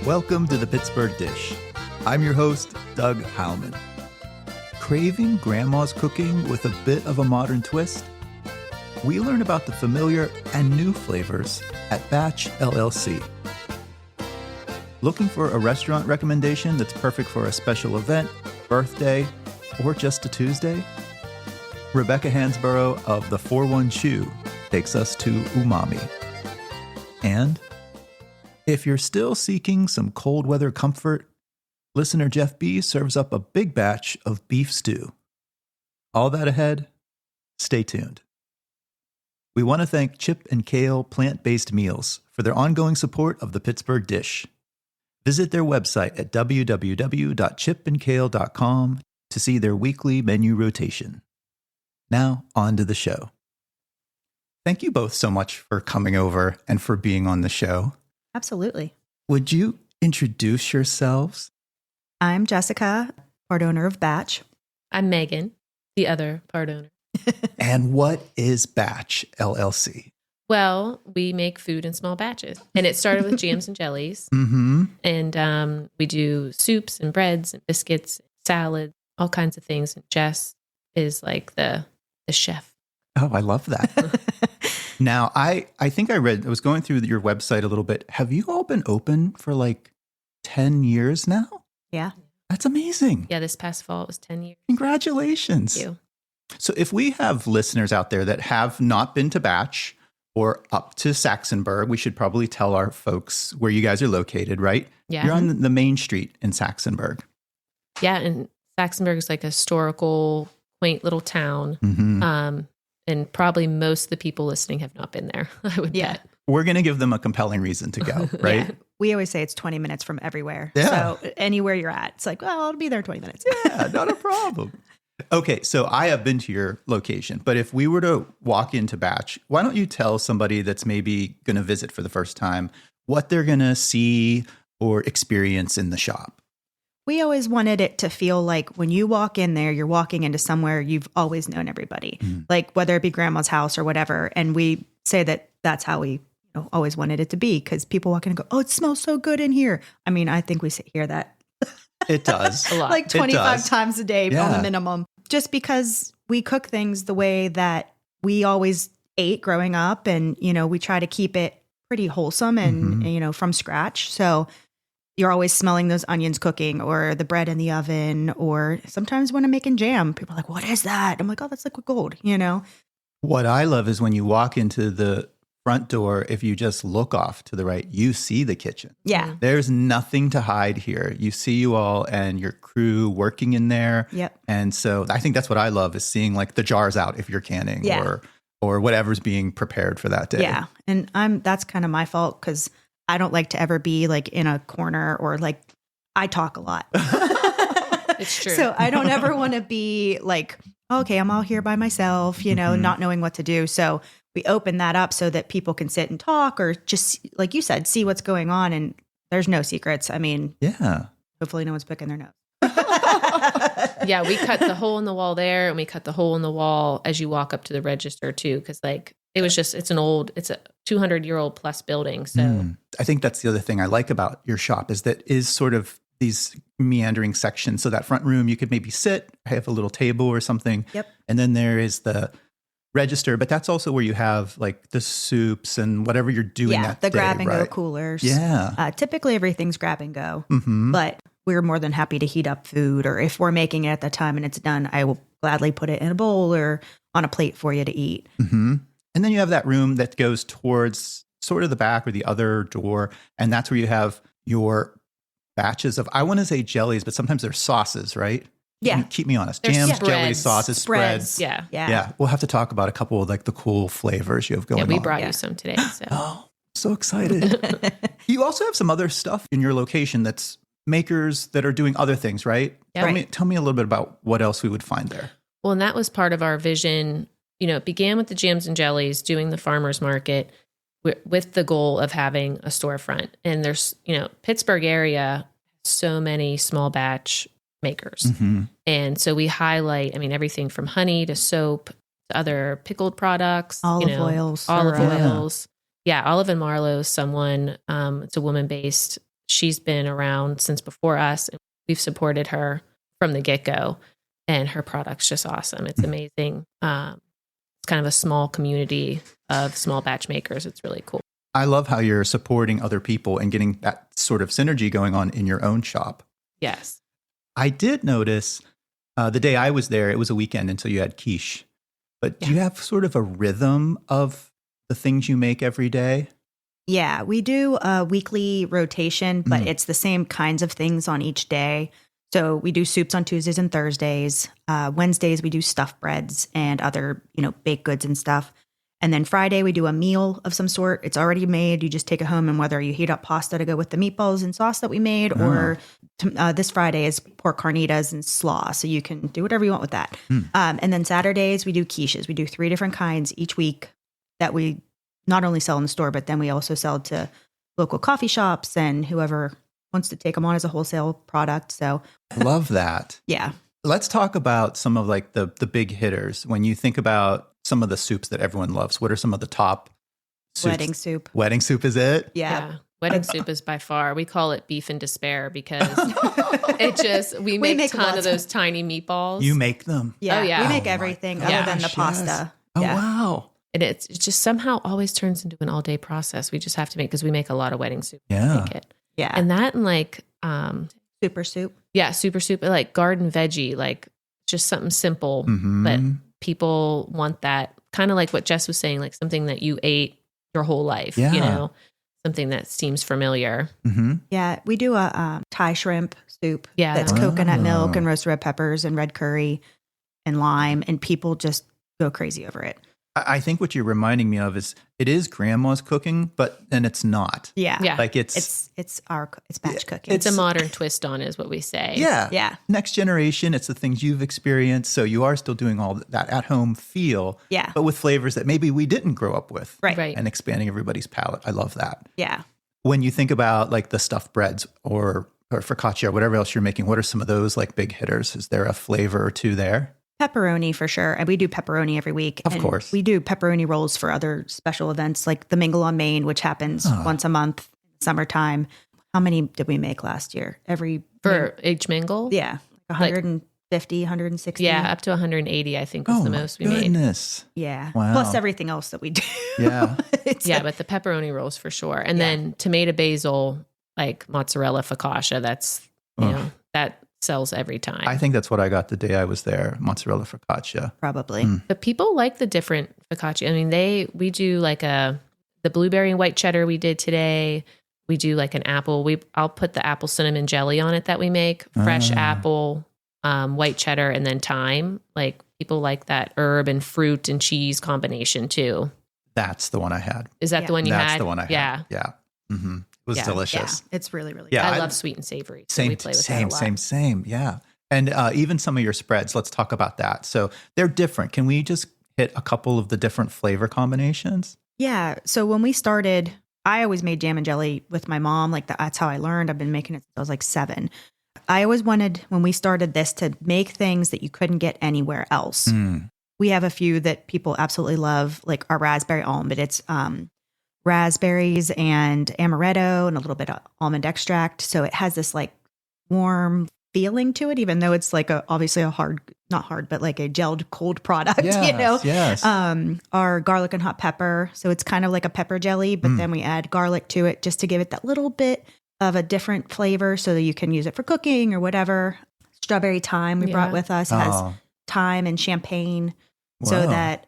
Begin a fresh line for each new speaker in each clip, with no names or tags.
Welcome to the Pittsburgh Dish. I'm your host, Doug Heilman. Craving grandma's cooking with a bit of a modern twist? We learn about the familiar and new flavors at Batch LLC. Looking for a restaurant recommendation that's perfect for a special event, birthday, or just a Tuesday? Rebecca Hansborough of the 41 Shoe takes us to Umami. And if you're still seeking some cold weather comfort, listener Jeff B. serves up a big batch of beef stew. All that ahead, stay tuned. We want to thank Chip and Kale Plant-Based Meals for their ongoing support of the Pittsburgh Dish. Visit their website at www.chipandkale.com to see their weekly menu rotation. Now, on to the show. Thank you both so much for coming over and for being on the show.
Absolutely.
Would you introduce yourselves?
I'm Jessica, part owner of Batch.
I'm Meghan, the other part owner.
And what is Batch LLC?
Well, we make food in small batches. And it started with jams and jellies.
Mm-hmm.
And we do soups and breads and biscuits, salads, all kinds of things. And Jess is like the chef.
Oh, I love that. Now, I think I was going through your website a little bit. Have you all been open for like 10 years now?
Yeah.
That's amazing.
Yeah, this past fall it was 10 years.
Congratulations.
Thank you.
So if we have listeners out there that have not been to Batch or up to Saxonburg, we should probably tell our folks where you guys are located, right?
Yeah.
You're on the main street in Saxonburg.
Yeah, and Saxonburg is like a historical, quaint little town.
Mm-hmm.
And probably most of the people listening have not been there, I would bet.
We're going to give them a compelling reason to go, right?
Yeah. We always say it's 20 minutes from everywhere.
Yeah.
So anywhere you're at, it's like, well, I'll be there in 20 minutes.
Yeah, not a problem. Okay, so I have been to your location, but if we were to walk into Batch, why don't you tell somebody that's maybe going to visit for the first time what they're going to see or experience in the shop?
We always wanted it to feel like when you walk in there, you're walking into somewhere you've always known everybody, like whether it be grandma's house or whatever. And we say that that's how we always wanted it to be, because people walk in and go, oh, it smells so good in here. I mean, I think we hear that.
It does.
A lot.
Like 25 times a day on the minimum, just because we cook things the way that we always ate growing up. And, we try to keep it pretty wholesome and, from scratch. So you're always smelling those onions cooking or the bread in the oven, or sometimes when I'm making jam, people are like, what is that? I'm like, oh, that's liquid gold,
What I love is when you walk into the front door, if you just look off to the right, you see the kitchen.
Yeah.
There's nothing to hide here. You see you all and your crew working in there.
Yep.
And so I think that's what I love, is seeing like the jars out if you're canning or whatever's being prepared for that day.
Yeah. And that's kind of my fault, because I don't like to ever be like in a corner, or like I talk a lot.
It's true.
So I don't ever want to be like, okay, I'm all here by myself, not knowing what to do. So we open that up so that people can sit and talk, or just, like you said, see what's going on. And there's no secrets. I mean, hopefully no one's picking their nose.
Yeah, we cut the hole in the wall there, and we cut the hole in the wall as you walk up to the register too, because like it's a 200-year-old plus building. So
I think that's the other thing I like about your shop, is that is sort of these meandering sections. So that front room, you could maybe sit, have a little table or something.
Yep.
And then there is the register, but that's also where you have like the soups and whatever you're doing that
the
day,
grab and
right?
go coolers.
Yeah.
Typically everything's grab and go,
Mm-hmm.
but we're more than happy to heat up food, or if we're making it at the time and it's done, I will gladly put it in a bowl or on a plate for you to eat.
Mm-hmm. And then you have that room that goes towards sort of the back or the other door. And that's where you have your batches of, I want to say jellies, but sometimes they're sauces, right?
Yeah.
Keep me honest.
There's
Jams,
spreads.
jellies, sauces, spreads.
yeah.
Yeah. We'll have to talk about a couple of like the cool flavors you have going on.
Yeah, we brought you some today. So.
Oh, so excited. You also have some other stuff in your location that's makers that are doing other things, right?
Yeah.
Tell me a little bit about what else we would find there.
Well, and that was part of our vision. It began with the jams and jellies, doing the farmer's market with the goal of having a storefront. And there's, Pittsburgh area, so many small batch makers.
Mm-hmm.
And so we highlight, everything from honey to soap to other pickled products,
Olive oils.
Yeah, Olive and Marlowe is someone, it's a woman based. she's been around since before us. And we've supported her from the get-go, and her product's just awesome. It's amazing. It's kind of a small community of small batch makers. It's really cool.
I love how you're supporting other people and getting that sort of synergy going on in your own shop.
Yes.
I did notice the day I was there, it was a weekend until you had quiche. But do you have sort of a rhythm of the things you make every day?
Yeah, we do a weekly rotation, but it's the same kinds of things on each day. So we do soups on Tuesdays and Thursdays. Wednesdays, we do stuffed breads and other, baked goods and stuff. And then Friday, we do a meal of some sort. It's already made. You just take it home, and whether you heat up pasta to go with the meatballs and sauce that we made, or this Friday is pork carnitas and slaw. So you can do whatever you want with that. And then Saturdays, we do quiches. We do 3 different kinds each week that we not only sell in the store, but then we also sell to local coffee shops and whoever wants to take them on as a wholesale product. So
Love that.
yeah.
Let's talk about some of like the big hitters. When you think about some of the soups that everyone loves, what are some of the top soups?
Wedding soup.
Wedding soup is it?
Yeah.
Wedding soup is by far, we call it beef and despair because we make a ton of those tiny meatballs.
You make them?
Yeah.
Oh, yeah.
We make
Oh,
everything
my
other than the
gosh,
pasta.
yes. Oh,
Yeah.
wow.
And it just somehow always turns into an all day process. We just have to make, because we make a lot of wedding soup.
Yeah.
Make it.
Yeah.
And that and like,
super soup.
yeah, super soup, like garden veggie, like just something simple,
Mhm.
but people want that, kind of like what Jess was saying, like something that you ate your whole life,
Yeah.
something that seems familiar.
Mm-hmm.
Yeah. We do a Thai shrimp soup.
Yeah.
That's coconut
Oh.
milk and roasted red peppers and red curry and lime. And people just go crazy over it.
I think what you're reminding me of is it is grandma's cooking, and it's not.
Yeah.
Yeah.
Like it's
batch cooking.
It's a modern twist on it, is what we say.
yeah.
Yeah.
Next generation, it's the things you've experienced. So you are still doing all that at home feel,
Yeah.
but with flavors that maybe we didn't grow up with.
Right.
Right.
And expanding everybody's palate. I love that.
Yeah.
When you think about like the stuffed breads or focaccia or whatever else you're making, what are some of those like big hitters? Is there a flavor or two there?
Pepperoni for sure. And we do pepperoni every week.
Of
And
course.
We do pepperoni rolls for other special events like the Mingle on Main, which happens once a month, summertime. How many did we make last year?
For H Mingle?
Yeah. 150, 160.
Yeah, up to 180, I think, was
Oh
the
my
most we made.
goodness.
Yeah.
Wow.
Plus everything else that we do.
Yeah.
Yeah, but the pepperoni rolls for sure. And then tomato basil, like mozzarella focaccia, that's, that sells every time.
I think that's what I got the day I was there, mozzarella focaccia.
Probably.
But people like the different focaccia. I mean, we do like the blueberry and white cheddar we did today. We do like an apple. I'll put the apple cinnamon jelly on it that we make. Fresh apple, white cheddar, and then thyme. Like people like that herb and fruit and cheese combination too.
That's the one I had.
Is that the one you had?
That's the one I had.
Yeah.
Yeah. Mm-hmm. It was delicious.
Yeah. It's really, really
Yeah,
I love sweet and savory. So
Same,
we play with that a lot.
same. Yeah. And even some of your spreads, let's talk about that. So they're different. Can we just hit a couple of the different flavor combinations?
Yeah. So when we started, I always made jam and jelly with my mom. Like that's how I learned. I've been making it since I was like 7. I always wanted, when we started this, to make things that you couldn't get anywhere else. We have a few that people absolutely love, like our raspberry almond. It's raspberries and amaretto and a little bit of almond extract. So it has this like warm feeling to it, even though it's like obviously not hard, but like a gelled cold product,
Yes.
Our garlic and hot pepper. So it's kind of like a pepper jelly, but then we add garlic to it just to give it that little bit of a different flavor so that you can use it for cooking or whatever. Strawberry thyme we brought with us. It has thyme and champagne so that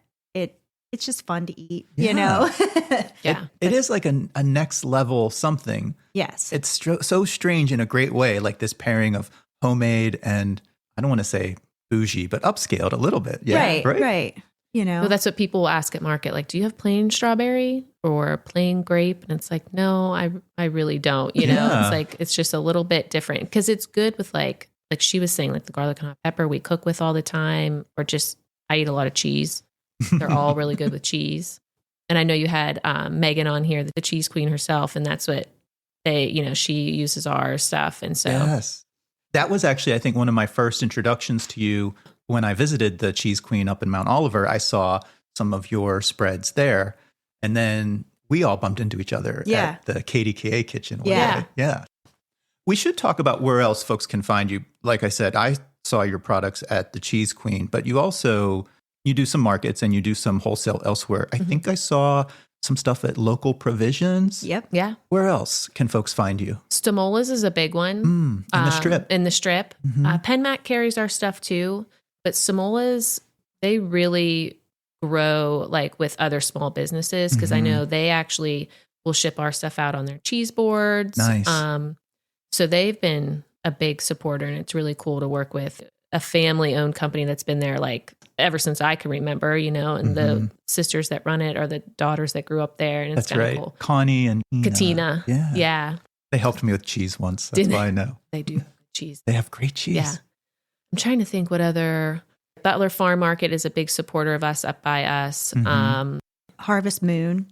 it's just fun to eat, you know?
Yeah.
It is like a next level something.
Yes.
It's so strange in a great way, like this pairing of homemade and I don't want to say bougie, but upscaled a little bit. Yeah.
Right. You know?
Well, that's what people will ask at market. Like, do you have plain strawberry or plain grape? And it's like, no, I really don't. You know,
Yeah.
it's like, it's just a little bit different because it's good with like she was saying, like the garlic and hot pepper we cook with all the time, or just I eat a lot of cheese. They're all really good with cheese. And I know you had Meghan on here, the cheese queen herself, and that's what she uses our stuff. And so
Yes. That was actually, I think, one of my first introductions to you when I visited the Cheese Queen up in Mount Oliver. I saw some of your spreads there. And then we all bumped into each other at the KDKA kitchen. one
Yeah.
day. Yeah. We should talk about where else folks can find you. Like I said, I saw your products at the Cheese Queen, but you do some markets and you do some wholesale elsewhere. I think I saw some stuff at Local Provisions.
Yep.
Yeah.
Where else can folks find you?
Stamola's is a big one.
In the Strip.
In the Strip. PenMac carries our stuff too, but Stamola's, they really grow like with other small businesses because I know they actually will ship our stuff out on their cheese boards.
Nice.
So they've been a big supporter, and it's really cool to work with a family-owned company that's been there like ever since I can remember, and the sisters that run it are the daughters that grew up there, and it's
That's right.
cool.
Connie and
Katina.
Yeah. They helped me with cheese once. That's why I know.
They do cheese.
They have great cheese.
Yeah. I'm trying to think what other... Butler Farm Market is a big supporter of us up by us.
Harvest Moon.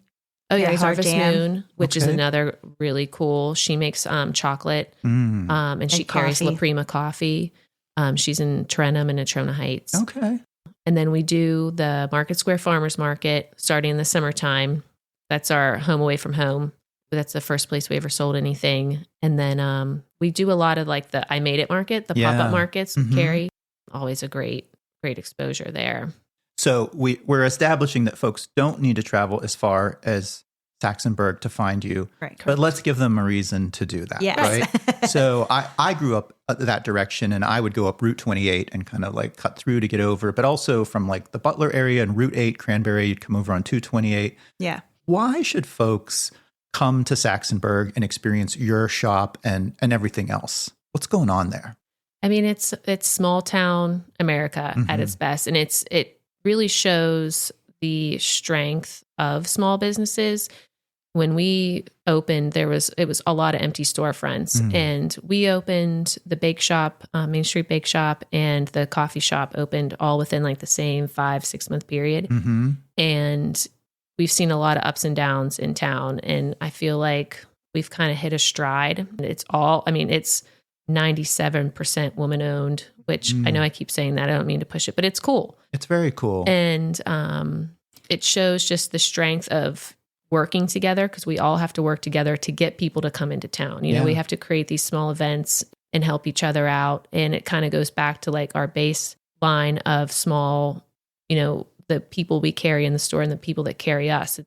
Oh yeah,
Carries our
Harvest
jam.
Moon, which is another really cool. She makes chocolate, and she carries La
coffee.
Prima coffee. She's in Trenum and Natrona Heights.
Okay.
And then we do the Market Square Farmers Market starting in the summertime. That's our home away from home. That's the first place we ever sold anything. And then we do a lot of like the I Made It market, the pop-up markets with Carrie. Always a great exposure there.
So we're establishing that folks don't need to travel as far as Saxonburg to find you.
Right.
But let's give them a reason to do that.
Yes.
Right. So I grew up that direction, and I would go up Route 28 and kind of like cut through to get over, but also from like the Butler area and Route 8, Cranberry, you'd come over on 228.
Yeah.
Why should folks come to Saxonburg and experience your shop and everything else? What's going on there?
I mean, it's small town America at its best, and it really shows the strength of small businesses. When we opened, it was a lot of empty storefronts, and we opened the bake shop, Main Street Bake Shop, and the coffee shop opened all within like the same 5-6 month period, and we've seen a lot of ups and downs in town, and I feel like we've kind of hit a stride. It's 97% woman owned, which I know I keep saying that. I don't mean to push it, but it's cool.
It's very cool.
And it shows just the strength of working together, because we all have to work together to get people to come into town. We have to create these small events and help each other out. And it kind of goes back to like our baseline of small, the people we carry in the store and the people that carry us.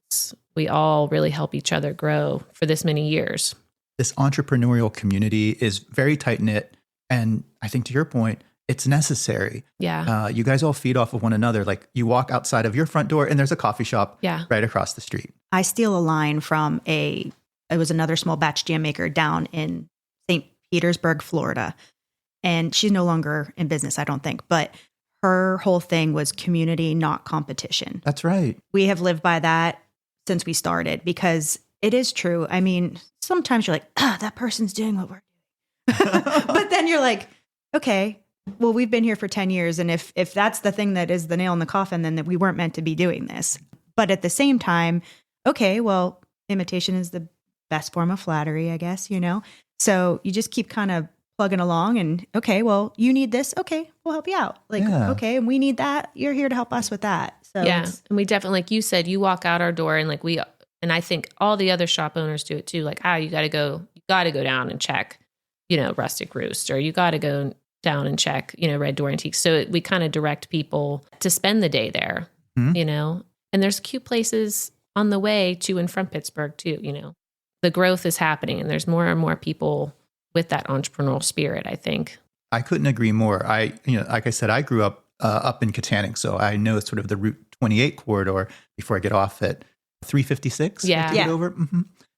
We all really help each other grow for this many years.
This entrepreneurial community is very tight-knit, and I think to your point, it's necessary.
Yeah.
You guys all feed off of one another. Like you walk outside of your front door and there's a coffee shop right across the street.
I steal a line from it was another small batch jam maker down in St. Petersburg, Florida. And she's no longer in business, I don't think, but her whole thing was community, not competition.
That's right.
We have lived by that since we started, because it is true. I mean, sometimes you're like, that person's doing what we're doing. But then you're like, okay, well, we've been here for 10 years. And if that's the thing that is the nail in the coffin, then that we weren't meant to be doing this. But at the same time, okay, well, imitation is the best form of flattery, I guess, So you just keep kind of plugging along and, okay, well, you need this. Okay, we'll help you out. Okay, and we need that. You're here to help us with that. So
and we definitely, like you said, you walk out our door and and I think all the other shop owners do it too. Like, you got to go down and check, Rustic Roost, or you got to go down and check, Red Door Antiques. So we kind of direct people to spend the day there, and there's cute places on the way to and from Pittsburgh too. The growth is happening, and there's more and more people with that entrepreneurial spirit, I think.
I couldn't agree more. Like I said, I grew up in Katanning, so I know sort of the Route 28 corridor before I get off at 356.
Yeah.
Over.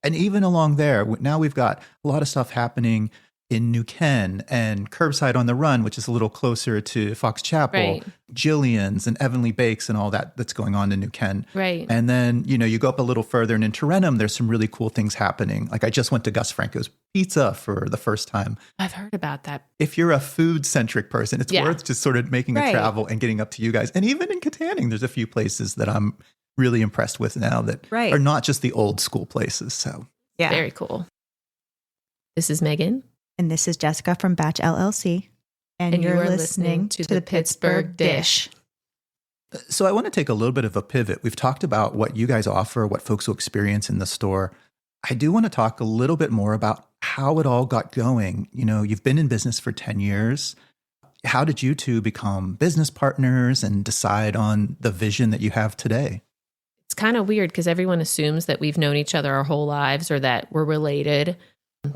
And even along there, now we've got a lot of stuff happening in New Ken and Curbside on the Run, which is a little closer to Fox Chapel, Jillian's and Evanly Bakes and all that's going on in New Ken.
Right.
And then, you go up a little further and in Tarentum, there's some really cool things happening. Like I just went to Gus Franco's Pizza for the first time.
I've heard about that.
If you're a food-centric person, it's worth just sort of making a travel and getting up to you guys. And even in Katanning, there's a few places that I'm really impressed with now that are not just the old school places. So
very cool. This is Megan.
And this is Jessica from Batch LLC. And you're listening to the Pittsburgh Dish.
So I want to take a little bit of a pivot. We've talked about what you guys offer, what folks will experience in the store. I do want to talk a little bit more about how it all got going. You've been in business for 10 years. How did you two become business partners and decide on the vision that you have today?
It's kind of weird because everyone assumes that we've known each other our whole lives or that we're related,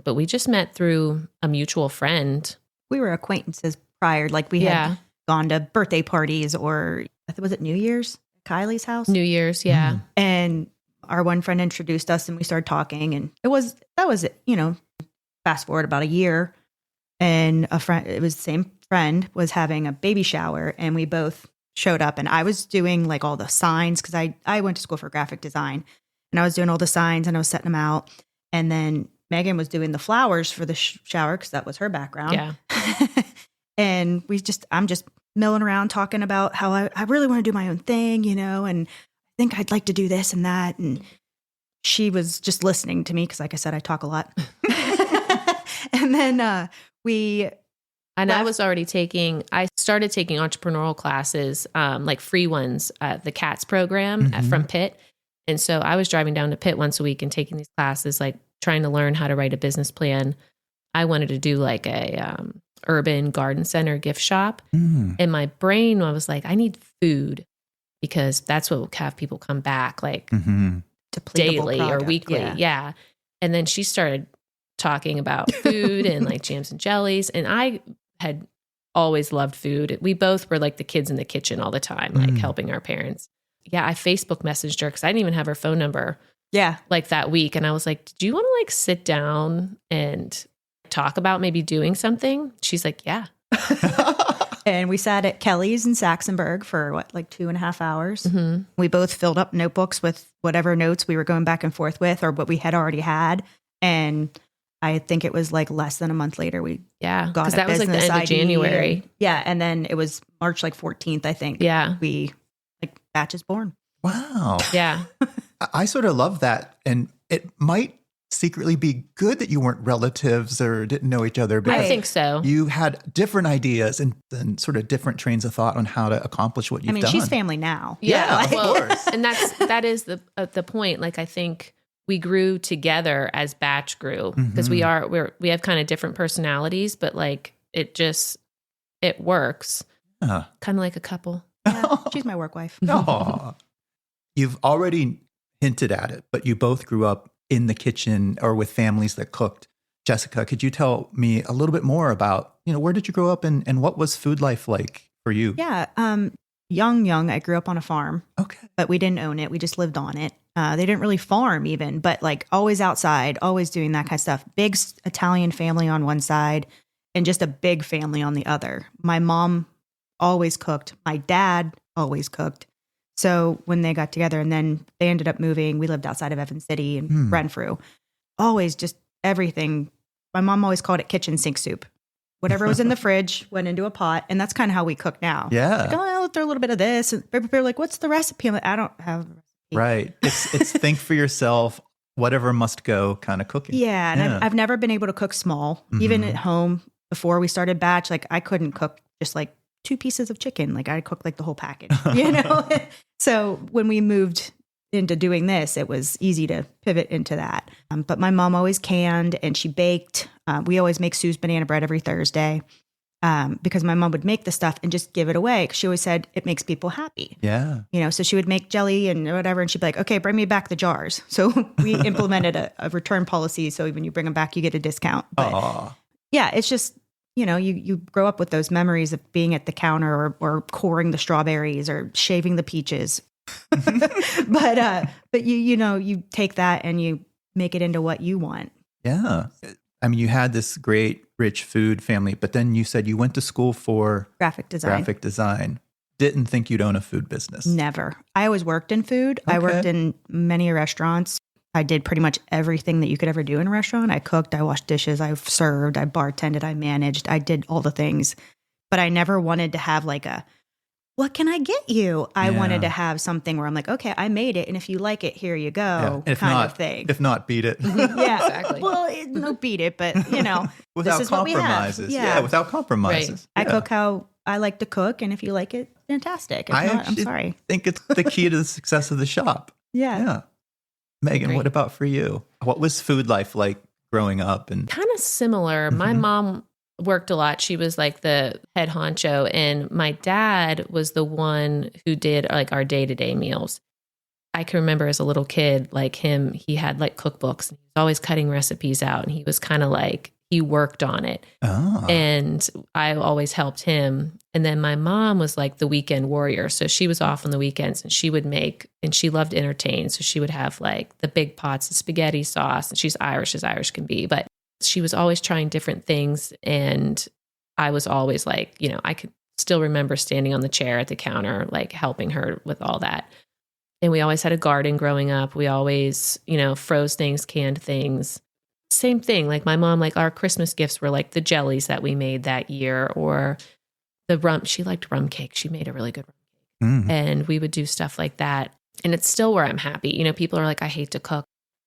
but we just met through a mutual friend.
We were acquaintances prior. Like we had gone to birthday parties or was it New Year's at Kylie's house?
New Year's, yeah.
And our one friend introduced us and we started talking, and that was it, fast forward about a year, and it was the same friend was having a baby shower, and we both showed up, and I was doing like all the signs because I went to school for graphic design, and I was doing all the signs and I was setting them out. And then Megan was doing the flowers for the shower because that was her background.
Yeah.
And I'm just milling around talking about how I really want to do my own thing, and I think I'd like to do this and that. And she was just listening to me because, like I said, I talk a lot. And then I started taking entrepreneurial classes, like free ones at the CATS program from Pitt. And so I was driving down to Pitt once a week and taking these classes, like trying to learn how to write a business plan. I wanted to do like a urban garden center gift shop. And my brain was like, I need food because that's what will have people come back like daily product, or weekly. Yeah. And then she started talking about food and like jams and jellies. And I had always loved food. We both were like the kids in the kitchen all the time, like helping our parents. Yeah. I Facebook messaged her because I didn't even have her phone number. Yeah.
Like that week. And I was like, do you want to like sit down and talk about maybe doing something? She's like, yeah.
And we sat at Kelly's in Saxonburg for like 2.5 hours. We both filled up notebooks with whatever notes we were going back and forth with or what we had already had. And I think it was like less than a month later we got a
that was like the end of January.
And then it was March like 14th, I think.
Yeah.
We like Batch is born.
Wow.
Yeah.
I sort of love that. And it might secretly be good that you weren't relatives or didn't know each other.
I think so.
You had different ideas and sort of different trains of thought on how to accomplish what you've done.
She's family now.
Yeah,
of course.
And that is the point. Like I think we grew together as Batch grew because we have kind of different personalities, but like it works. Kind of like a couple.
Yeah, she's my work wife.
Aww. You've already hinted at it, but you both grew up in the kitchen or with families that cooked. Jessica, could you tell me a little bit more about, where did you grow up and what was food life like for you?
Yeah. Young, I grew up on a farm.
Okay.
But we didn't own it. We just lived on it. They didn't really farm even, but like always outside, always doing that kind of stuff. Big Italian family on one side and just a big family on the other. My mom always cooked. My dad always cooked. So when they got together and then they ended up moving, we lived outside of Evans City and Renfrew. Always just everything. My mom always called it kitchen sink soup. Whatever was in the fridge went into a pot. And that's kind of how we cook now.
Yeah.
Like, I'll throw a little bit of this. And they're like, what's the recipe? I'm like, I don't have a recipe.
Right. It's think for yourself, whatever must go kind of cooking.
Yeah. And I've never been able to cook small. Even at home before we started Batch, like I couldn't cook just like 2 pieces of chicken. Like I cooked like the whole package, So when we moved into doing this, it was easy to pivot into that. But my mom always canned and she baked. We always make Sue's banana bread every Thursday because my mom would make the stuff and just give it away. She always said it makes people happy.
Yeah.
So she would make jelly and whatever. And she'd be like, okay, bring me back the jars. So we implemented a return policy. So when you bring them back, you get a discount. But yeah, it's just, you grow up with those memories of being at the counter or coring the strawberries or shaving the peaches. but you take that and you make it into what you want.
Yeah. I mean, you had this great, rich food family, but then you said you went to school for
graphic design.
Didn't think you'd own a food business.
Never. I always worked in food.
Okay.
I worked in many restaurants. I did pretty much everything that you could ever do in a restaurant. I cooked, I washed dishes, I served, I bartended, I managed, I did all the things. But I never wanted to have like what can I get you? I wanted to have something where I'm like, okay, I made it. And if you like it, here you go of thing.
If not, beat it.
Yeah,
exactly.
Well, no, beat it, but
without
this is
compromises.
What we have.
Yeah, without compromises.
Right. I cook how I like to cook. And if you like it, fantastic. If not, I'm sorry.
I think it's the key to the success of the shop.
Yeah.
Meghan,
Great.
what about for you? What was food life like growing up? And
Kind of similar. My mom worked a lot. She was like the head honcho, and my dad was the one who did like our day-to-day meals. I can remember as a little kid, like him, he had like cookbooks and he was always cutting recipes out, and he was kind of like, he worked on it. And I always helped him. And then my mom was like the weekend warrior. So she was off on the weekends and she would make, and she loved to entertain. So she would have like the big pots of spaghetti sauce, and she's Irish as Irish can be, but she was always trying different things. And I was always like, you know, I could still remember standing on the chair at the counter, like helping her with all that. And we always had a garden growing up. We always, you know, froze things, canned things. Same thing. Like my mom, like our Christmas gifts were like the jellies that we made that year, or the rum. She liked rum cake. She made a really good rum cake. And we would do stuff like that. And it's still where I'm happy. You know, people are like, I hate to cook.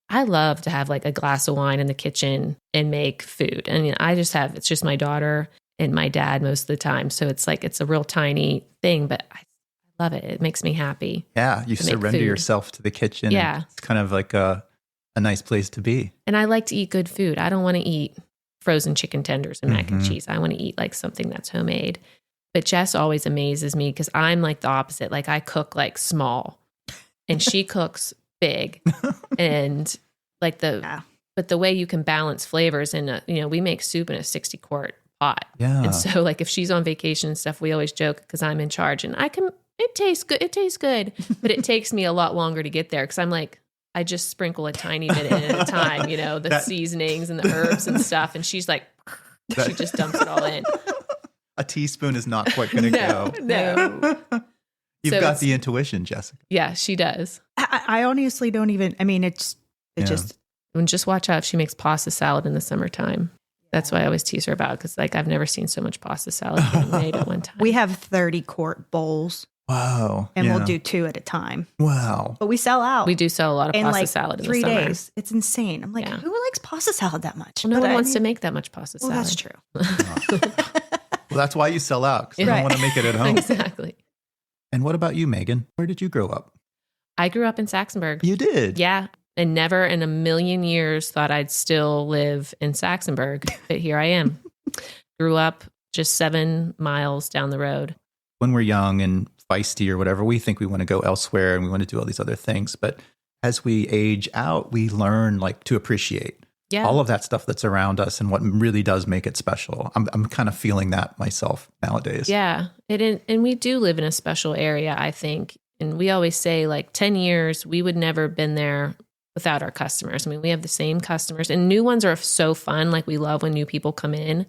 I love to have like a glass of wine in the kitchen and make food. And you know, it's just my daughter and my dad most of the time. So it's like, it's a real tiny thing, but I love it. It makes me happy.
Yeah. You surrender yourself to the kitchen.
Yeah.
It's kind of like a nice place to be.
And I like to eat good food. I don't want to eat frozen chicken tenders and mac and cheese. I want to eat like something that's homemade. But Jess always amazes me because I'm like the opposite. Like I cook like small and she cooks big. And like but the way you can balance flavors and, you know, we make soup in a 60 quart pot.
Yeah.
And so like if she's on vacation and stuff, we always joke because I'm in charge and it tastes good, but it takes me a lot longer to get there because I'm like, I just sprinkle a tiny bit in at a time, you know, the seasonings and the herbs and stuff. And she's like, she just dumps it all in.
A teaspoon is not quite going to go.
No.
You've got the intuition, Jessica.
Yeah, she does.
I honestly don't even, I mean, it's just.
And just watch out if she makes pasta salad in the summertime. That's what I always tease her about because like I've never seen so much pasta salad being made at one time.
We have 30 quart bowls.
Wow.
And we'll do 2 at a time.
Wow.
But we sell out.
We do sell a lot of
in
pasta
like
salad in
3
the summer.
days. It's insane. I'm like, who likes pasta salad that much?
Well, no one wants to make that much pasta salad.
Well, that's true.
Well, that's why you sell out, because you don't want to make it at home.
Exactly.
And what about you, Meghan? Where did you grow up?
I grew up in Saxonburg.
You did?
Yeah. And never in a million years thought I'd still live in Saxonburg. But here I am. Grew up just 7 miles down the road.
When we're young and feisty or whatever, we think we want to go elsewhere and we want to do all these other things. But as we age out, we learn like to appreciate all of that stuff that's around us and what really does make it special. I'm kind of feeling that myself nowadays.
Yeah. And we do live in a special area, I think. And we always say like 10 years, we would never have been there without our customers. I mean, we have the same customers and new ones are so fun. Like we love when new people come in,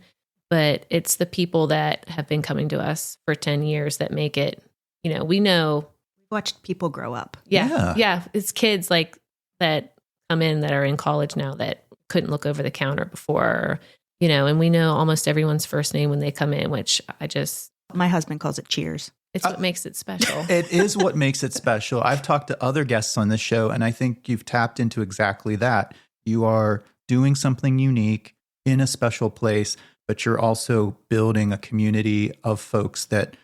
but it's the people that have been coming to us for 10 years that make it, you know, we
watched people grow up.
Yeah. It's kids like that come in that are in college now that couldn't look over the counter before, you know, and we know almost everyone's first name when they come in, which
my husband calls it cheers.
It's what makes it special.
It is what makes it special. I've talked to other guests on this show, and I think you've tapped into exactly that. You are doing something unique in a special place, but you're also building a community of folks that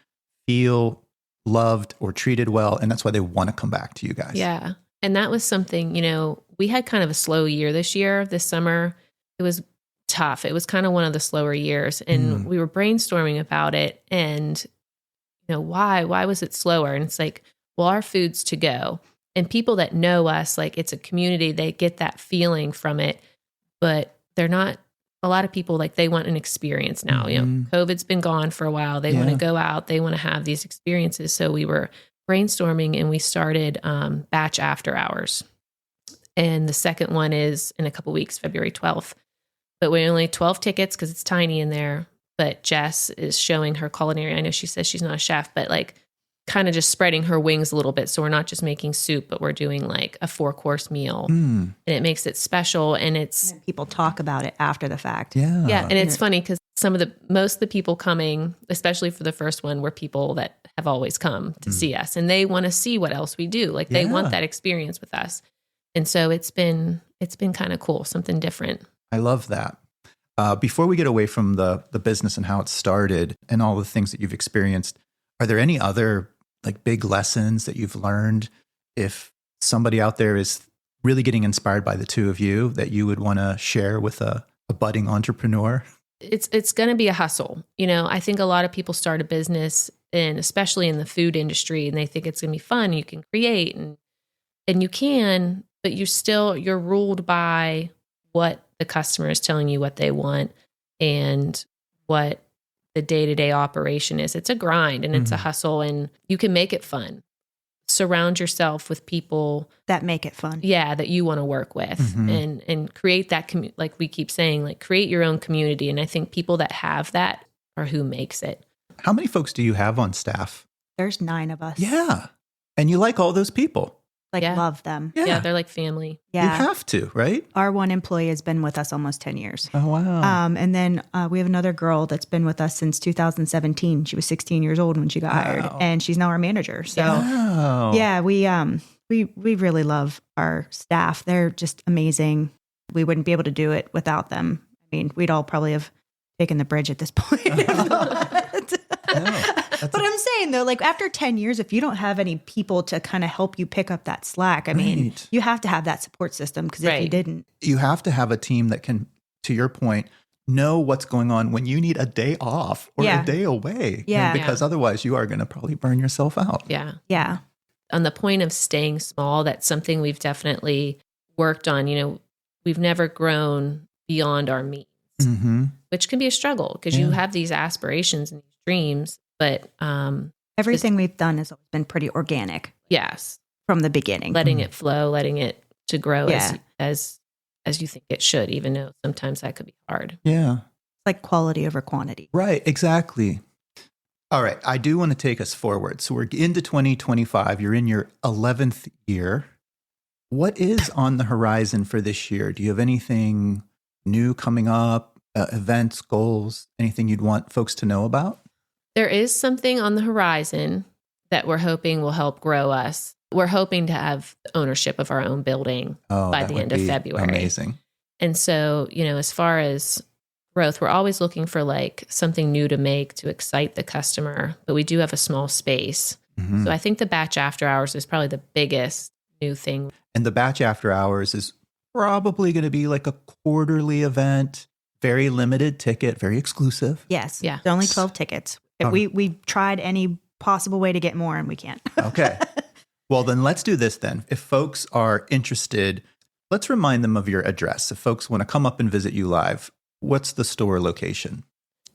feel loved or treated well, and that's why they want to come back to you guys.
Yeah. And that was something, you know, we had kind of a slow year this summer. It was tough. It was kind of one of the slower years, and we were brainstorming about it and you know, why was it slower? And it's like, well, our food's to go, and people that know us, like it's a community, they get that feeling from it, but they're not a lot of people like they want an experience now. You know, COVID's been gone for a while. They want to go out, they want to have these experiences. So we were brainstorming and we started Batch After Hours. And the second one is in a couple weeks, February 12th. But we only 12 tickets because it's tiny in there. But Jess is showing her culinary. I know she says she's not a chef, but like kind of just spreading her wings a little bit. So we're not just making soup, but we're doing like a 4-course meal. And it makes it special. And
and people talk about it after the fact.
Yeah.
Yeah. And it's funny because most of the people coming, especially for the first one, were people that have always come to see us. And they want to see what else we do. Like they want that experience with us. And so it's been kind of cool, something different.
I love that. Before we get away from the business and how it started and all the things that you've experienced, are there any other like big lessons that you've learned if somebody out there is really getting inspired by the two of you that you would want to share with a budding entrepreneur?
It's going to be a hustle. I think a lot of people start a business, and especially in the food industry, and they think it's going to be fun. You can create and you can, but you're ruled by what the customer is telling you what they want and what the day-to-day operation is. It's a grind and it's a hustle, and you can make it fun. Surround yourself with people
that make it fun.
Yeah, that you want to work with, and create that like we keep saying, like create your own community. And I think people that have that are who makes it.
How many folks do you have on staff?
There's 9 of us.
Yeah. And you like all those people.
Love them.
Yeah, they're like family.
Yeah.
You have to, right?
Our one employee has been with us almost 10 years.
Oh, wow.
And then we have another girl that's been with us since 2017. She was 16 years old when she got hired, and she's now our manager. So yeah, we really love our staff. They're just amazing. We wouldn't be able to do it without them. I mean, we'd all probably have taken the bridge at this point. But I'm saying though, like after 10 years, if you don't have any people to kind of help you pick up that slack, I mean, you have to have that support system, because if you didn't,
you have to have a team that can, to your point, know what's going on when you need a day off or a day away.
Yeah.
Because otherwise you are going to probably burn yourself out.
Yeah.
Yeah.
On the point of staying small, that's something we've definitely worked on. We've never grown beyond our means, which can be a struggle because you have these aspirations and these dreams. But
everything we've done has been pretty organic.
Yes.
From the beginning.
Letting it flow, letting it to grow as you think it should, even though sometimes that could be hard.
Yeah.
It's like quality over quantity.
Right, exactly. All right, I do want to take us forward. So we're into 2025. You're in your 11th year. What is on the horizon for this year? Do you have anything new coming up, events, goals, anything you'd want folks to know about?
There is something on the horizon that we're hoping will help grow us. We're hoping to have ownership of our own building by the end of February.
Amazing.
And so, as far as growth, we're always looking for like something new to make to excite the customer, but we do have a small space. So I think the Batch After Hours is probably the biggest new thing.
And the Batch After Hours is probably going to be like a quarterly event, very limited ticket, very exclusive.
Yes.
Yeah.
There's only 12 tickets. We tried any possible way to get more and we can't.
Okay. Well, then let's do this then. If folks are interested, let's remind them of your address. If folks want to come up and visit you live, what's the store location?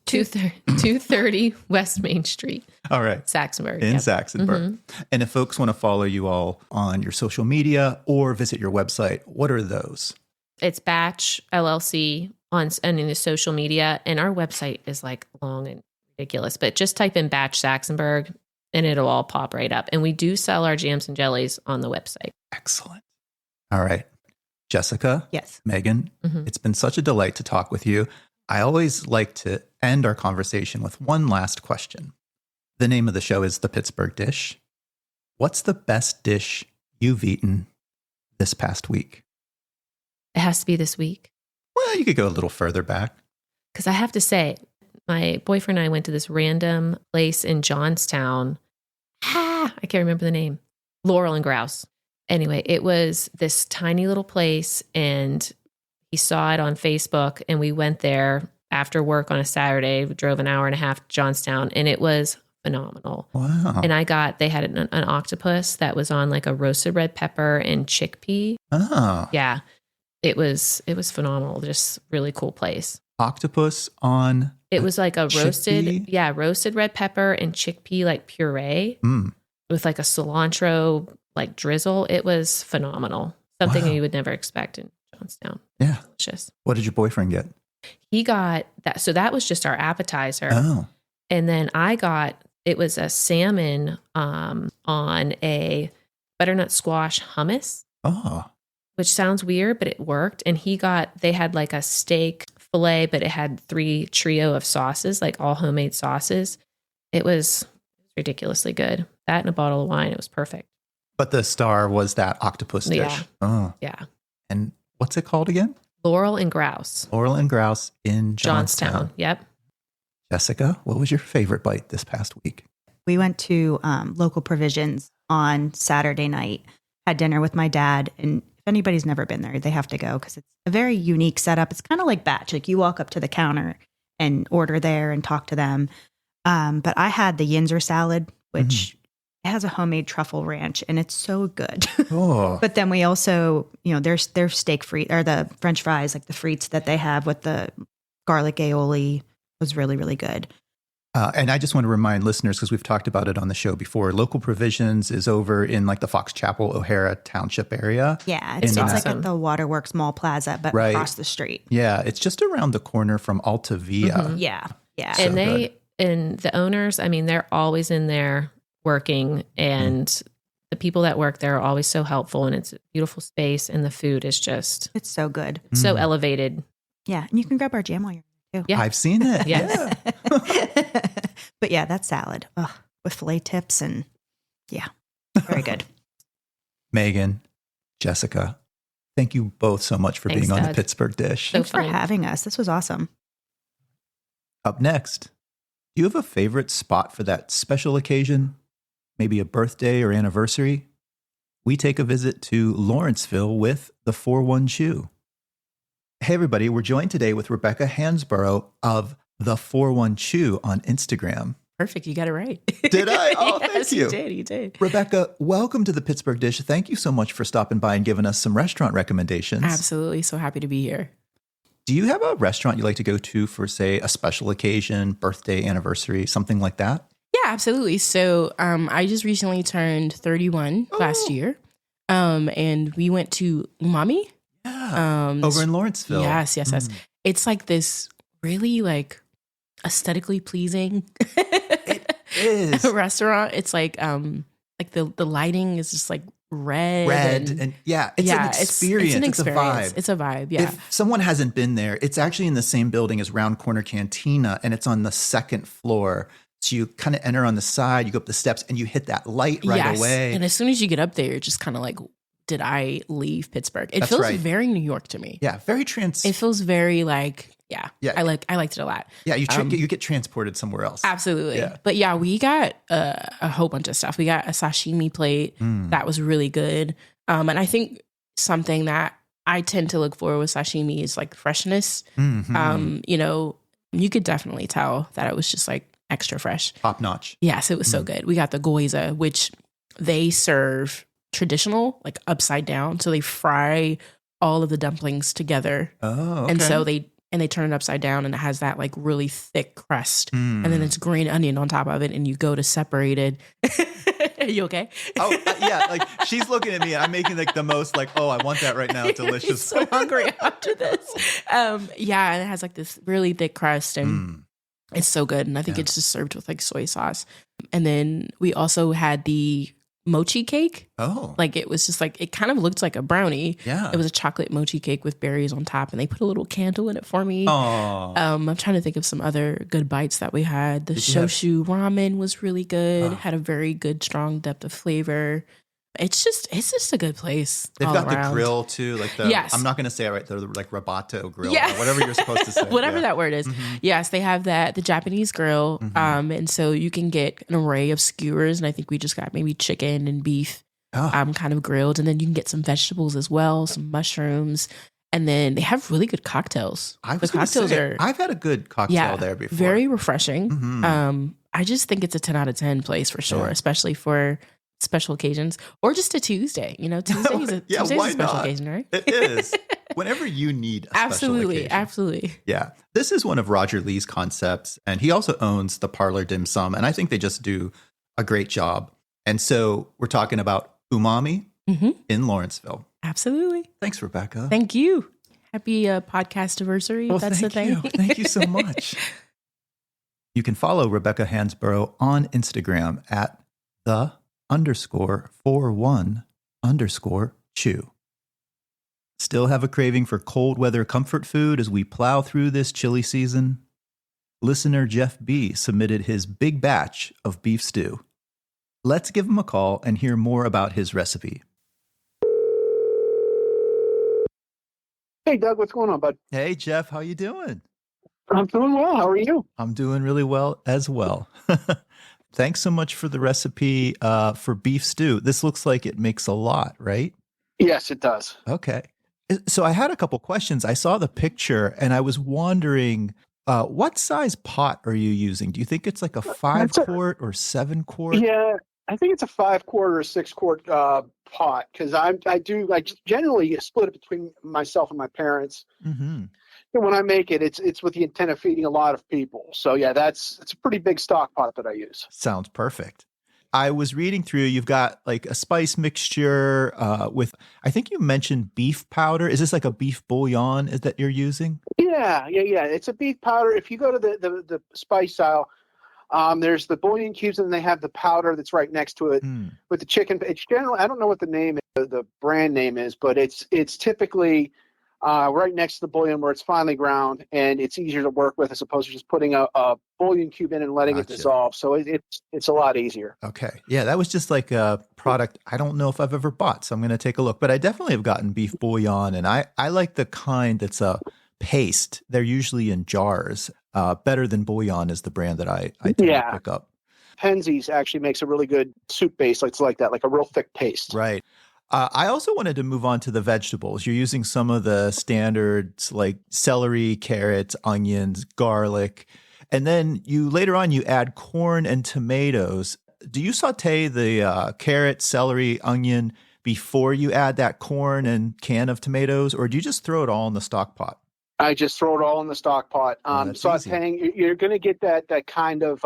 230 West Main Street.
All right.
Saxonburg.
In Saxonburg. And if folks want to follow you all on your social media or visit your website, what are those?
It's Batch LLC on the social media. And our website is like long and ridiculous, but just type in Batch Saxonburg and it'll all pop right up. And we do sell our jams and jellies on the website.
Excellent. All right. Jessica.
Yes.
Meghan, it's been such a delight to talk with you. I always like to end our conversation with one last question. The name of the show is The Pittsburgh Dish. What's the best dish you've eaten this past week?
It has to be this week.
Well, you could go a little further back.
Because I have to say, my boyfriend and I went to this random place in Johnstown. I can't remember the name. Laurel and Grouse. Anyway, it was this tiny little place, and he saw it on Facebook, and we went there after work on a Saturday. We drove an hour and a half to Johnstown, and it was phenomenal.
Wow.
And they had an octopus that was on like a roasted red pepper and chickpea.
Oh.
Yeah. It was phenomenal. Just really cool place.
Octopus on...
It was like a
chickpea?
roasted red pepper and chickpea like puree with like a cilantro like drizzle. It was phenomenal. Something you would never expect in Johnstown.
Yeah.
Delicious.
What did your boyfriend get?
He got that. So that was just our appetizer.
Oh.
And then it was a salmon on a butternut squash hummus.
Oh.
Which sounds weird, but it worked. And they had like a steak filet, but it had 3 trio of sauces, like all homemade sauces. It was ridiculously good. That and a bottle of wine. It was perfect.
But the star was that octopus dish.
Yeah.
Oh.
Yeah.
And what's it called again?
Laurel and Grouse.
Laurel and Grouse in Johnstown.
Yep.
Jessica, what was your favorite bite this past week?
We went to Local Provisions on Saturday night, had dinner with my dad. And if anybody's never been there, they have to go because it's a very unique setup. It's kind of like Batch. Like you walk up to the counter and order there and talk to them. But I had the Yinzer salad, which has a homemade truffle ranch, and it's so good.
Oh.
But then we also, their steak frite or the French fries, like the frites that they have with the garlic aioli was really, really good.
And I just want to remind listeners, because we've talked about it on the show before, Local Provisions is over in like the Fox Chapel, O'Hara Township area.
Yeah, it's like at the Waterworks Mall Plaza, but across the street.
Yeah, it's just around the corner from Alta Via.
Mm-hmm. Yeah.
And and the owners, I mean, they're always in there working, and the people that work there are always so helpful, and it's a beautiful space, and the food is just...
It's so good.
So elevated.
Yeah, and you can grab our jam while you're there, too.
Yeah. I've seen it.
Yes.
Yeah. But yeah, that salad with filet tips and very good.
Megan, Jessica, thank you both so much for being on the Pittsburgh Dish.
Thanks for having us. This was awesome.
Up next, do you have a favorite spot for that special occasion? Maybe a birthday or anniversary? We take a visit to Lawrenceville with the 4-1 Chew. Hey everybody, we're joined today with Rebecca Hansborough of the 4-1 Chew on Instagram.
Perfect. You got it right.
Did I? Oh,
yes,
thank you.
You did.
Rebecca, welcome to the Pittsburgh Dish. Thank you so much for stopping by and giving us some restaurant recommendations.
Absolutely. So happy to be here.
Do you have a restaurant you like to go to for, say, a special occasion, birthday, anniversary, something like that?
Yeah, absolutely. So I just recently turned 31 last year, and we went to Umami.
Yeah, over in Lawrenceville.
Yes. It's like this really like aesthetically pleasing
it is
restaurant. It's like the lighting is just like red
and it's an experience. It's a vibe.
It's a vibe. Yeah.
If someone hasn't been there, it's actually in the same building as Round Corner Cantina, and it's on the second floor. So you kind of enter on the side, you go up the steps, and you hit that light right away.
And as soon as you get up there, you're just kind of like, did I leave Pittsburgh? It feels very New York to me.
Yeah, very
It feels very like, I liked it a lot.
Yeah, you get transported somewhere else.
Absolutely.
Yeah.
But yeah, we got a whole bunch of stuff. We got a sashimi plate that was really good. And I think something that I tend to look for with sashimi is like freshness.
Mm-hmm.
You could definitely tell that it was just like extra fresh.
Top notch.
Yes, it was so good. We got the gyoza, which they serve traditional, like upside down. So they fry all of the dumplings together. Oh, okay. And so they turn it upside down, and it has that like really thick crust. And then it's green onion on top of it, and you go to separated. Are you okay?
Oh, yeah. Like she's looking at me. I'm making like the most like, oh, I want that right now. Delicious.
So hungry after this. And it has like this really thick crust, and it's so good. And I think it's just served with like soy sauce. And then we also had the mochi cake. Oh. Like it was just like, it kind of looked like a brownie.
Yeah.
It was a chocolate mochi cake with berries on top, and they put a little candle in it for me.
Oh.
I'm trying to think of some other good bites that we had. The shoshu ramen was really good. Had a very good, strong depth of flavor. It's just a good place.
They've got
around.
The grill too, like the. Yes. I'm not going to say it right. The like Robato grill, or whatever you're supposed to say.
Whatever that word is. Mm-hmm. Yes, they have that, the Japanese grill, and so you can get an array of skewers, and I think we just got maybe chicken and beef, kind of grilled, and then you can get some vegetables as well, some mushrooms, and then they have really good cocktails.
I've had a good cocktail there before.
Very refreshing. Mm-hmm. I just think it's a 10 out of 10 place for sure, especially for special occasions, or just a Tuesday. Tuesday is a special occasion, right?
It is. Whenever you need a special occasion.
Absolutely.
Yeah. This is one of Roger Lee's concepts, and he also owns the Parlor Dim Sum, and I think they just do a great job. And so we're talking about Umami in Lawrenceville.
Absolutely.
Thanks, Rebecca.
Thank you. Happy podcast anniversary, if that's the thing.
Thank you so much. You can follow Rebecca Hansborough on Instagram at _41_chew. Still have a craving for cold weather comfort food as we plow through this chilly season? Listener Jeff B. submitted his big batch of beef stew. Let's give him a call and hear more about his recipe.
Hey, Doug, what's going on, bud?
Hey, Jeff, how you doing?
I'm doing well. How are you?
I'm doing really well as well. Thanks so much for the recipe for beef stew. This looks like it makes a lot, right?
Yes, it does.
Okay. So I had a couple questions. I saw the picture and I was wondering, what size pot are you using? Do you think it's like a 5-quart or 7-quart?
Yeah, I think it's a 5-quart or a 6-quart pot, because I generally split it between myself and my parents.
Mm-hmm.
And when I make it, it's with the intent of feeding a lot of people. So yeah, it's a pretty big stock pot that I use.
Sounds perfect. I was reading through, you've got like a spice mixture with, I think you mentioned beef powder. Is this like a beef bouillon that you're using?
Yeah. It's a beef powder. If you go to the spice aisle, there's the bouillon cubes, and they have the powder that's right next to it with the chicken. It's generally, I don't know what the brand name is, but it's typically right next to the bouillon where it's finely ground, and it's easier to work with as opposed to just putting a bouillon cube in and letting it dissolve. So it's a lot easier.
Okay. Yeah, that was just like a product I don't know if I've ever bought, so I'm going to take a look. But I definitely have gotten beef bouillon, and I like the kind that's a paste. They're usually in jars. Better Than Bouillon is the brand that I tend to pick up.
Penzeys actually makes a really good soup base. It's like that, like a real thick paste.
Right. I also wanted to move on to the vegetables. You're using some of the standards like celery, carrots, onions, garlic, and then later on you add corn and tomatoes. Do you saute the carrot, celery, onion before you add that corn and can of tomatoes, or do you just throw it all in the stock pot?
I just throw it all in the stock pot. Sauteing, you're going to get that kind of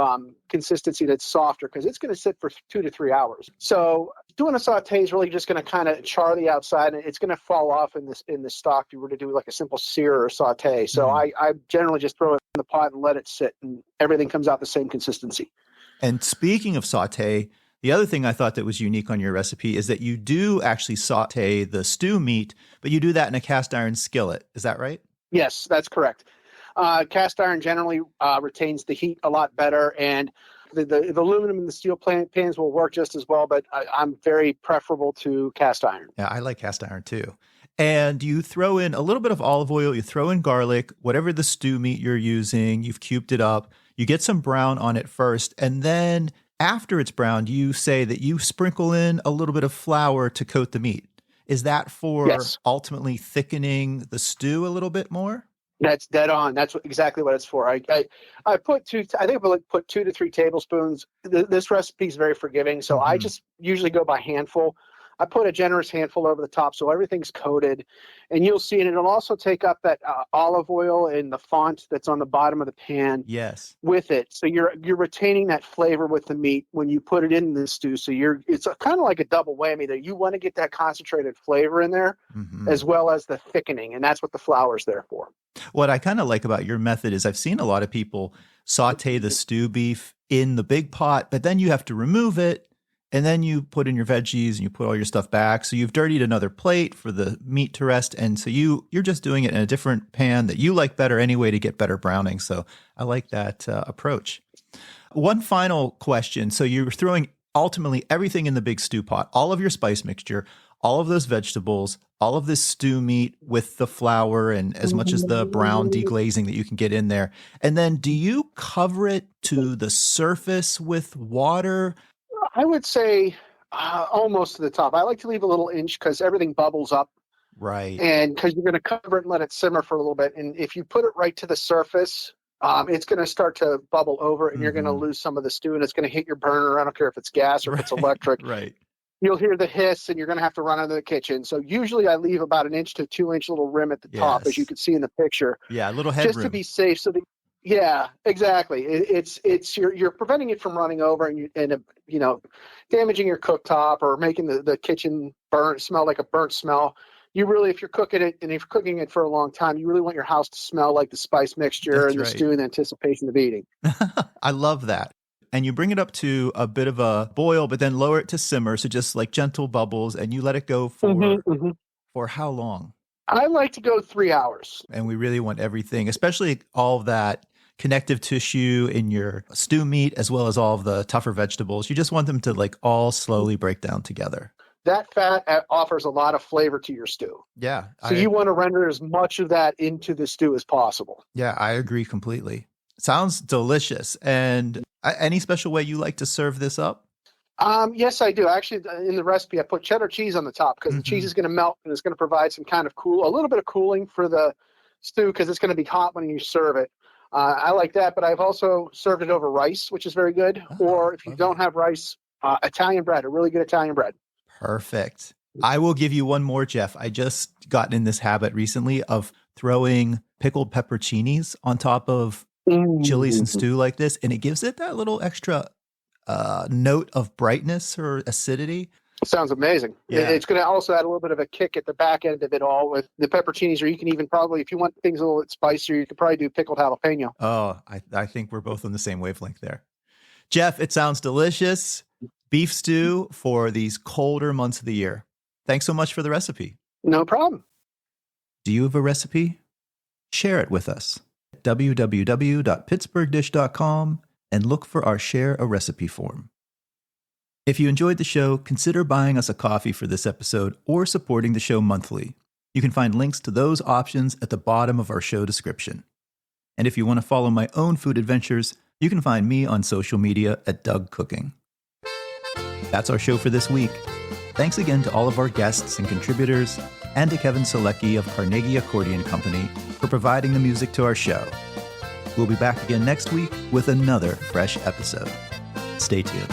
consistency that's softer because it's going to sit for 2 to 3 hours. So doing a saute is really just going to kind of char the outside, and it's going to fall off in the stock if you were to do like a simple sear or saute. So I generally just throw it in the pot and let it sit, and everything comes out the same consistency.
And speaking of saute, the other thing I thought that was unique on your recipe is that you do actually saute the stew meat, but you do that in a cast iron skillet. Is that right?
Yes, that's correct. Cast iron generally retains the heat a lot better, and the aluminum and the steel pans will work just as well, but I'm very preferable to cast iron.
Yeah, I like cast iron too. And you throw in a little bit of olive oil, you throw in garlic, whatever the stew meat you're using, you've cubed it up, you get some brown on it first, and then after it's browned, you say that you sprinkle in a little bit of flour to coat the meat. Is that for ultimately thickening the stew a little bit more?
That's dead on. That's exactly what it's for. I put I think I put 2 to 3 tablespoons. This recipe is very forgiving, so I just usually go by handful. I put a generous handful over the top so everything's coated, and you'll see it. It'll also take up that olive oil and the font that's on the bottom of the pan.
Yes,
with it, so you're retaining that flavor with the meat when you put it in the stew. So it's kind of like a double whammy there. You want to get that concentrated flavor in there, as well as the thickening, and that's what the flour's there for.
What I kind of like about your method is I've seen a lot of people saute the stew beef in the big pot, but then you have to remove it. And then you put in your veggies and you put all your stuff back. So you've dirtied another plate for the meat to rest. And so you're just doing it in a different pan that you like better anyway to get better browning. So I like that approach. One final question. So you're throwing ultimately everything in the big stew pot, all of your spice mixture, all of those vegetables, all of this stew meat with the flour and as much as the brown deglazing that you can get in there. And then do you cover it to the surface with water?
I would say almost to the top. I like to leave a little inch because everything bubbles up.
Right.
And because you're going to cover it and let it simmer for a little bit. And if you put it right to the surface, it's going to start to bubble over, and you're going to lose some of the stew, and it's going to hit your burner. I don't care if it's gas or if it's electric.
Right.
You'll hear the hiss, and you're going to have to run into the kitchen. So usually I leave about 1 inch to 2 inch little rim at the top, as you can see in the picture.
Yeah, a little headroom.
Just to be safe. So yeah, exactly. It's you're preventing it from running over and damaging your cooktop or making the kitchen smell like a burnt smell. You really, if you're cooking it for a long time, you really want your house to smell like the spice mixture and the stew in anticipation of eating.
I love that. And you bring it up to a bit of a boil, but then lower it to simmer. So just like gentle bubbles, and you let it go for how long?
I like to go 3 hours.
And we really want everything, especially all of that connective tissue in your stew meat, as well as all of the tougher vegetables. You just want them to like all slowly break down together.
That fat offers a lot of flavor to your stew.
Yeah.
So you want to render as much of that into the stew as possible.
Yeah, I agree completely. Sounds delicious. And any special way you like to serve this up?
Yes, I do. Actually, in the recipe, I put cheddar cheese on the top because the cheese is going to melt and it's going to provide some kind of a little bit of cooling for the stew because it's going to be hot when you serve it. I like that, but I've also served it over rice, which is very good. Or if you don't have rice, Italian bread, a really good Italian bread.
Perfect. I will give you one more, Jeff. I just gotten in this habit recently of throwing pickled pepperoncinis on top of chilies and stew like this, and it gives it that little extra note of brightness or acidity.
Sounds amazing. Yeah. It's going to also add a little bit of a kick at the back end of it all with the pepperoncinis, or you can even probably, if you want things a little bit spicier, you could probably do pickled jalapeno.
Oh, I think we're both on the same wavelength there. Jeff, it sounds delicious. Beef stew for these colder months of the year. Thanks so much for the recipe.
No problem.
Do you have a recipe? Share it with us at www.pittsburghdish.com and look for our Share a Recipe form. If you enjoyed the show, consider buying us a coffee for this episode or supporting the show monthly. You can find links to those options at the bottom of our show description. And if you want to follow my own food adventures, you can find me on social media at Doug Cooking. That's our show for this week. Thanks again to all of our guests and contributors, and to Kevin Selecki of Carnegie Accordion Company for providing the music to our show. We'll be back again next week with another fresh episode. Stay tuned.